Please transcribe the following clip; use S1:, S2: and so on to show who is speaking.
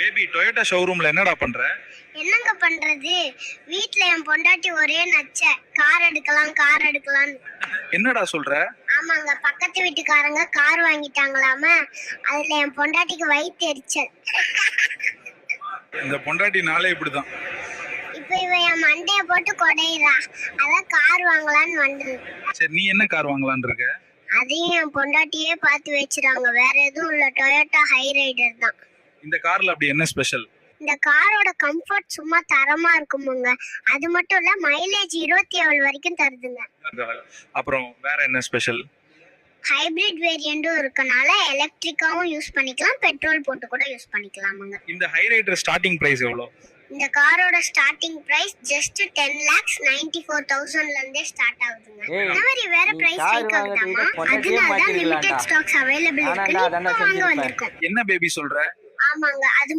S1: Baby Toyota ஷோரூம்ல என்னடா பண்ற?
S2: என்னங்க பண்றது, வீட்ல என் பொண்டாட்டி ஒரே நச்ச, கார் எடுக்கலாம் கார் எடுக்கலாம்னு.
S1: என்னடா சொல்ற?
S2: ஆமாங்க, பக்கத்து வீட்டுக்காரங்க கார் வாங்கிட்டாங்களாம, அதுல என் பொண்டாட்டிக்கு வயித்து எரிச்சல்.
S1: இந்த பொண்டாட்டி நாளே இப்படிதான்.
S2: இப்ப இவ என் மண்டைய போட்டு கொடையிறா, அதான் கார் வாங்கலான்னு வந்தது.
S1: சரி, நீ என்ன கார் வாங்கலாம்னு இருக்க?
S2: அதையும் என் பொண்டாட்டியே பார்த்து வச்சிருக்காங்க, வேற எதுவும் இல்ல, டொயோட்டா ஹை ரைடர் தான்.
S1: இந்த கார்ல அப்படி என்ன ஸ்பெஷல்?
S2: இந்த காரோட கம்ஃபர்ட் சும்மா தரமா இருக்குமுங்க. அது மட்டும் இல்ல, மைலேஜ் 27 வரைக்கும் தருதுங்க.
S1: அப்புறம் வேற என்ன ஸ்பெஷல்?
S2: ஹைபிரிட் வேரியண்டும் இருக்கனால எலக்ட்ரிக்காவும் யூஸ் பண்ணிக்கலாம், பெட்ரோல் போட்டு கூட யூஸ் பண்ணிக்கலாமுங்க.
S1: இந்த ஹை ரைடர் ஸ்டார்டிங் பிரைஸ் எவ்வளவு?
S2: இந்த காரோட ஸ்டார்டிங் பிரைஸ் ஜஸ்ட் 10,94,000ல இருந்தே ஸ்டார்ட் ஆகுதுங்க. இந்த மாதிரி வேற பிரைஸ் இருக்காங்கதாமா, அதனால தான் லிமிடெட் ஸ்டாக்ஸ் அவேலபிள் இருக்குன்னு இப்ப வாங்க வந்திருக்கோம்.
S1: என்ன பேபி சொல்ற?
S2: ஆமாங்க, அது